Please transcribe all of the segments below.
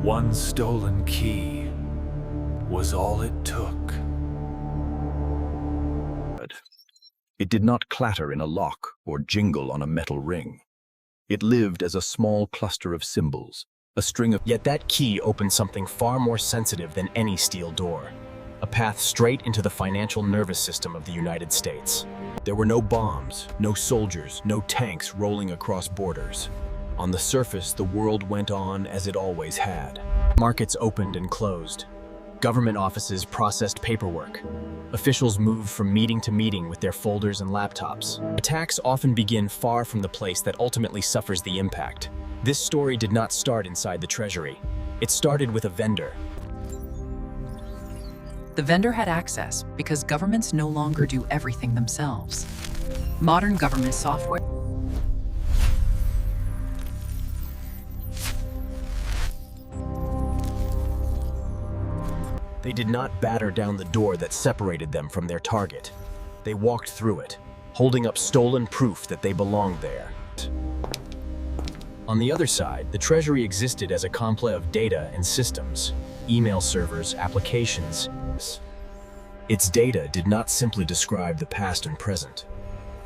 One stolen key was all it took. It did not clatter in a lock or jingle on a metal ring. It lived as a small cluster of symbols, a string of... Yet that key opened something far more sensitive than any steel door. A path straight into the financial nervous system of the United States. There were no bombs, no soldiers, no tanks rolling across borders. On the surface, the world went on as it always had. Markets opened and closed. Government offices processed paperwork. Officials moved from meeting to meeting with their folders and laptops. Attacks often begin far from the place that ultimately suffers the impact. This story did not start inside the Treasury. It started with a vendor. The vendor had access because governments no longer do everything themselves. Modern government software They did not batter down the door that separated them from their target. They walked through it, holding up stolen proof that they belonged there. On the other side, the Treasury existed as a complex of data and systems, email servers, applications. Its data did not simply describe the past and present.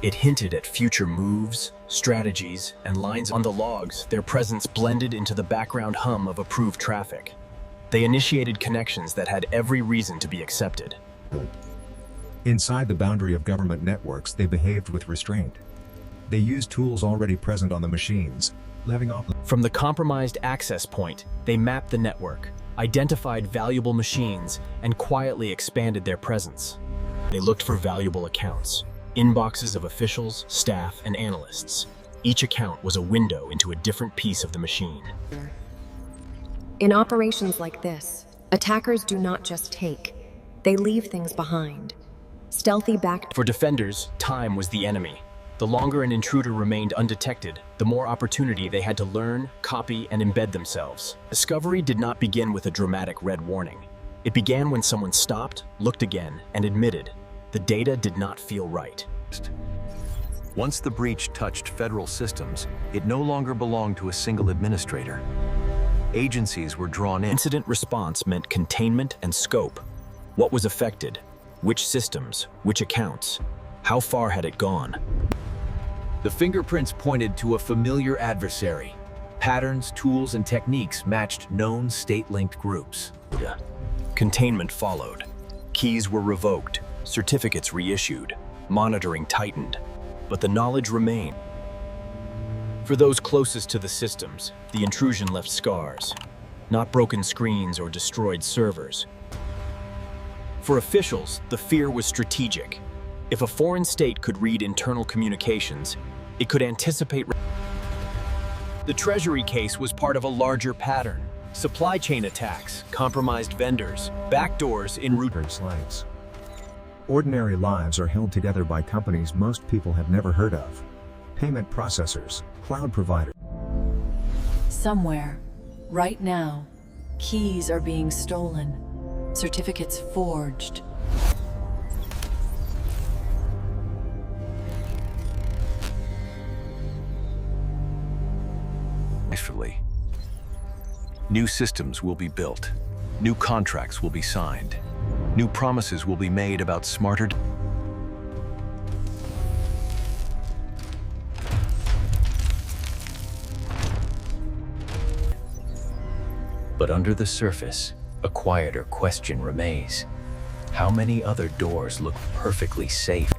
It hinted at future moves, strategies, and lines on the logs. Their presence blended into the background hum of approved traffic. They initiated connections that had every reason to be accepted. Inside the boundary of government networks, they behaved with restraint. They used tools already present on the machines, leaving off. From the compromised access point, they mapped the network, identified valuable machines, and quietly expanded their presence. They looked for valuable accounts, inboxes of officials, staff, and analysts. Each account was a window into a different piece of the machine. In operations like this, attackers do not just take, they leave things behind. Stealthy back. For defenders, time was the enemy. The longer an intruder remained undetected, the more opportunity they had to learn, copy, and embed themselves. Discovery did not begin with a dramatic red warning. It began when someone stopped, looked again, and admitted the data did not feel right. Once the breach touched federal systems, it no longer belonged to a single administrator. Agencies were drawn in. Incident response meant containment and scope. What was affected? Which systems? Which accounts? How far had it gone? The fingerprints pointed to a familiar adversary. Patterns, tools, and techniques matched known state-linked groups. Containment followed. Keys were revoked, certificates reissued, monitoring tightened, but the knowledge remained. For those closest to the systems, the intrusion left scars, not broken screens or destroyed servers. For officials, the fear was strategic. If a foreign state could read internal communications, it could anticipate. The Treasury case was part of a larger pattern. Supply chain attacks, compromised vendors, backdoors in Slangs. Ordinary lives are held together by companies most people have never heard of. Payment processors, cloud providers. Somewhere, right now, keys are being stolen, certificates forged. New systems will be built. New contracts will be signed. New promises will be made about smarter. But under the surface, a quieter question remains. How many other doors look perfectly safe?